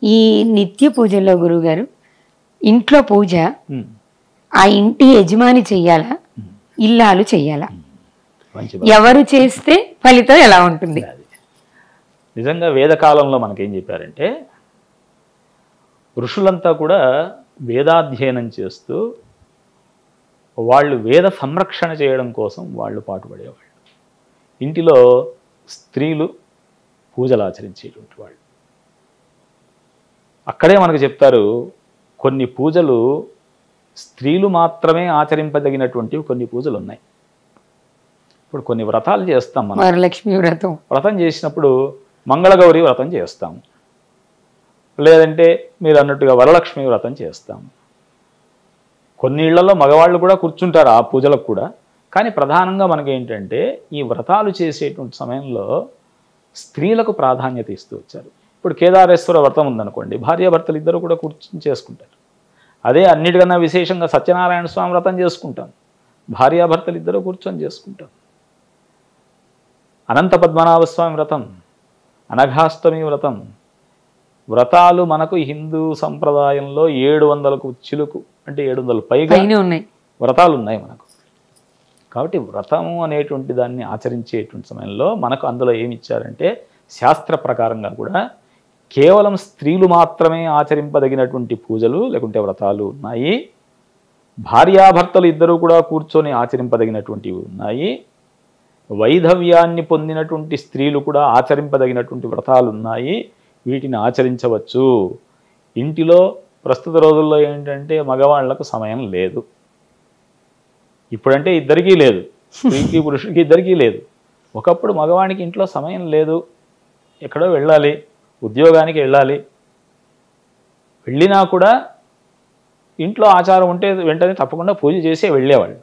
ఈ నిత్య పూజల్లో గురువుగారు ఇంట్లో పూజ ఆ ఇంటి యజమాని చెయ్యాలా, ఇల్లాలు చెయ్యాలా? ఎవరు చేస్తే ఫలితం ఎలా ఉంటుంది? నిజంగా వేదకాలంలో మనకేం చెప్పారంటే, ఋషులంతా కూడా వేదాధ్యయనం చేస్తూ వాళ్ళు వేద సంరక్షణ చేయడం కోసం వాళ్ళు పాటుపడేవాళ్ళు. ఇంటిలో స్త్రీలు పూజలు ఆచరించేటువంటి వాళ్ళు. అక్కడే మనకు చెప్తారు, కొన్ని పూజలు స్త్రీలు మాత్రమే ఆచరింపదగినటువంటి కొన్ని పూజలు ఉన్నాయి. ఇప్పుడు కొన్ని వ్రతాలు చేస్తాం మనం. వరలక్ష్మి వ్రతం వ్రతం చేసినప్పుడు మంగళగౌరి వ్రతం చేస్తాము, లేదంటే మీరు అన్నట్టుగా వరలక్ష్మి వ్రతం చేస్తాము. కొన్ని ఇళ్లలో మగవాళ్ళు కూడా కూర్చుంటారు ఆ పూజలకు కూడా. కానీ ప్రధానంగా మనకేంటంటే ఈ వ్రతాలు చేసేటువంటి సమయంలో స్త్రీలకు ప్రాధాన్యత ఇస్తూ వచ్చారు. ఇప్పుడు కేదారేశ్వర వ్రతం ఉందనుకోండి, భార్యాభర్తలు ఇద్దరు కూడా కూర్చుని చేసుకుంటారు. అదే అన్నిటికన్నా విశేషంగా సత్యనారాయణ స్వామి వ్రతం చేసుకుంటాం, భార్యాభర్తలు ఇద్దరు కూర్చొని చేసుకుంటాం. అనంత పద్మనాభ స్వామి వ్రతం, అనఘాష్టమి వ్రతం, వ్రతాలు మనకు హిందూ సంప్రదాయంలో 700కు చిలుకు, అంటే 700 పైగా ఉన్నాయి వ్రతాలు ఉన్నాయి మనకు. కాబట్టి వ్రతము అనేటువంటి దాన్ని ఆచరించేటువంటి సమయంలో మనకు అందులో ఏమి ఇచ్చారంటే, శాస్త్ర ప్రకారంగా కూడా కేవలం స్త్రీలు మాత్రమే ఆచరింపదగినటువంటి పూజలు లేకుంటే వ్రతాలు ఉన్నాయి, భార్యాభర్తలు ఇద్దరూ కూడా కూర్చొని ఆచరింపదగినటువంటివి ఉన్నాయి, వైధవ్యాన్ని పొందినటువంటి స్త్రీలు కూడా ఆచరింపదగినటువంటి వ్రతాలు ఉన్నాయి, వీటిని ఆచరించవచ్చు. ఇంటిలో ప్రస్తుత రోజుల్లో ఏంటంటే మగవాళ్లకు సమయం లేదు. ఇప్పుడంటే ఇద్దరికీ లేదు, స్త్రీకి పురుషుడికి ఇద్దరికీ లేదు. ఒకప్పుడు మగవానికి ఇంట్లో సమయం లేదు, ఎక్కడో వెళ్ళాలి, ఉద్యోగానికి వెళ్ళాలి, వెళ్ళినా కూడా ఇంట్లో ఆచారం ఉంటే వెంటనే తప్పకుండా పూజ చేసే వెళ్ళేవాళ్ళు.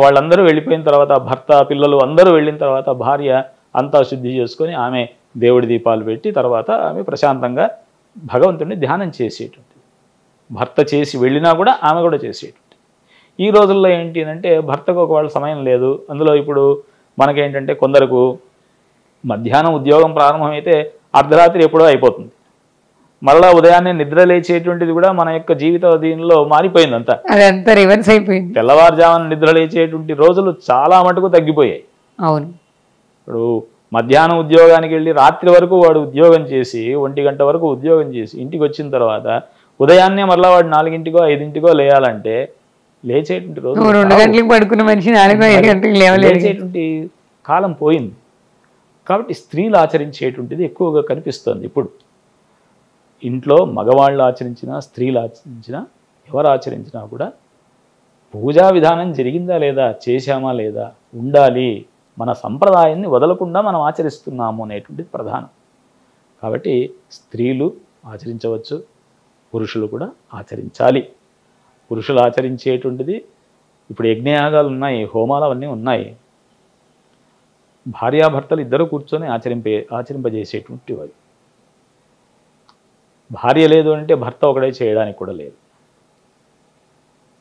వాళ్ళందరూ వెళ్ళిపోయిన తర్వాత భర్త పిల్లలు అందరూ వెళ్ళిన తర్వాత భార్య అంతా శుద్ధి చేసుకొని ఆమె దేవుడి దీపాలు పెట్టి తర్వాత ఆమె ప్రశాంతంగా భగవంతుడిని ధ్యానం చేసేటువంటి, భర్త చేసి వెళ్ళినా కూడా ఆమె కూడా చేసేటువంటి. ఈ రోజుల్లో ఏంటి అంటే భర్తకు ఒకవేళ సమయం లేదు. అందులో ఇప్పుడు మనకేంటంటే కొందరకు మధ్యాహ్నం ఉద్యోగం ప్రారంభమైతే అర్ధరాత్రి ఎప్పుడో అయిపోతుంది, మళ్ళా ఉదయాన్నే నిద్ర లేచేటువంటిది కూడా మన యొక్క జీవిత దీనిలో మారిపోయింది. అదంతా రివర్స్ అయిపోయింది. తెల్లవారుజామున నిద్ర లేచేటువంటి రోజులు చాలా మటుకు తగ్గిపోయాయి. అవును. ఇప్పుడు మధ్యాహ్నం ఉద్యోగానికి వెళ్ళి రాత్రి వరకు వాడు ఉద్యోగం చేసి 1 గంట వరకు ఉద్యోగం చేసి ఇంటికి వచ్చిన తర్వాత ఉదయాన్నే మళ్ళీ వాడు 4ంటికో 5ంటికో లేయాలంటే లేచేటువంటి రోజు 2 గంటలకు పడుకున్న మనిషి 4-5 గంటలకు లేచేటువంటి కాలం పోయింది. కాబట్టి స్త్రీలు ఆచరించేటువంటిది ఎక్కువగా కనిపిస్తుంది. ఇప్పుడు ఇంట్లో మగవాళ్ళు ఆచరించినా స్త్రీలు ఆచరించినా ఎవరు ఆచరించినా కూడా పూజా విధానం జరిగిందా లేదా, చేశామా లేదా, ఉండాలి, మన సంప్రదాయాన్ని వదలకుండా మనం ఆచరిస్తున్నాము అనేటువంటిది ప్రధానం. కాబట్టి స్త్రీలు ఆచరించవచ్చు, పురుషులు కూడా ఆచరించాలి. పురుషులు ఆచరించేటువంటిది ఇప్పుడు యజ్ఞయాగాలు ఉన్నాయి, హోమాలు అవన్నీ ఉన్నాయి. భార్యాభర్తలు ఇద్దరు కూర్చొని ఆచరింపజేసేటువంటి వారు. భార్య లేదు అంటే భర్త ఒకడే చేయడానికి కూడా లేదు.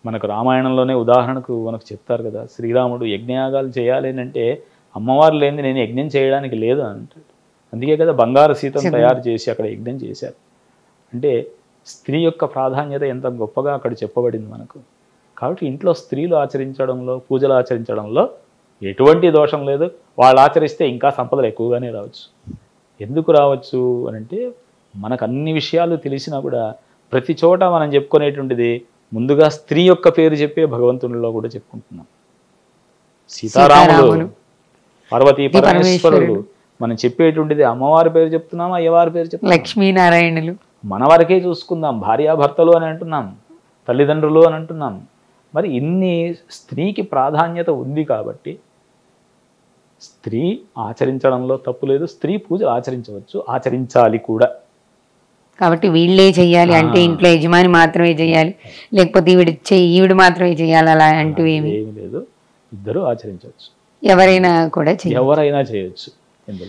మనకు రామాయణంలోనే ఉదాహరణకు మనకు చెప్తారు కదా, శ్రీరాముడు యజ్ఞయాగాలు చేయాలి అంటే అమ్మవారు లేని నేను యజ్ఞం చేయడానికి లేదు అంటాడు. అందుకే కదా బంగారు సీతను తయారు చేసి అక్కడ యజ్ఞం చేశారు. అంటే స్త్రీ యొక్క ప్రాధాన్యత ఎంత గొప్పగా అక్కడ చెప్పబడింది మనకు. కాబట్టి ఇంట్లో స్త్రీలు ఆచరించడంలో, పూజలు ఆచరించడంలో ఎటువంటి దోషం లేదు. వాళ్ళు ఆచరిస్తే ఇంకా సంపదలు ఎక్కువగానే రావచ్చు. ఎందుకు రావచ్చు అని అంటే మనకు అన్ని విషయాలు తెలిసినా కూడా ప్రతి చోట మనం చెప్పుకునేటువంటిది ముందుగా స్త్రీ యొక్క పేరు చెప్పే భగవంతునిలో కూడా చెప్పుకుంటున్నాం. సీతారాములు, పార్వతీ పరమేశ్వరుడు, మనం చెప్పేటువంటిది అమ్మవారి పేరు చెప్తున్నామా, అయ్యవారి పేరు చెప్తున్నాం, లక్ష్మీనారాయణులు. మన వరకే చూసుకుందాం, భార్యాభర్తలు అని అంటున్నాం, తల్లిదండ్రులు అని అంటున్నాం. మరి ఇన్ని స్త్రీకి ప్రాధాన్యత ఉంది కాబట్టి స్త్రీ ఆచరించడంలో తప్పు లేదు. స్త్రీ పూజ ఆచరించవచ్చు, ఆచరించాలి కూడా. కాబట్టి వీళ్ళే చెయ్యాలి అంటే ఇంట్లో యజమాని మాత్రమే చేయాలి, లేకపోతే ఈవిడ మాత్రమే చేయాలి అలాంటివి ఏమీ లేదు. ఇద్దరు ఆచరించవచ్చు, ఎవరైనా కూడా ఎవరైనా చేయొచ్చు ఇందులో.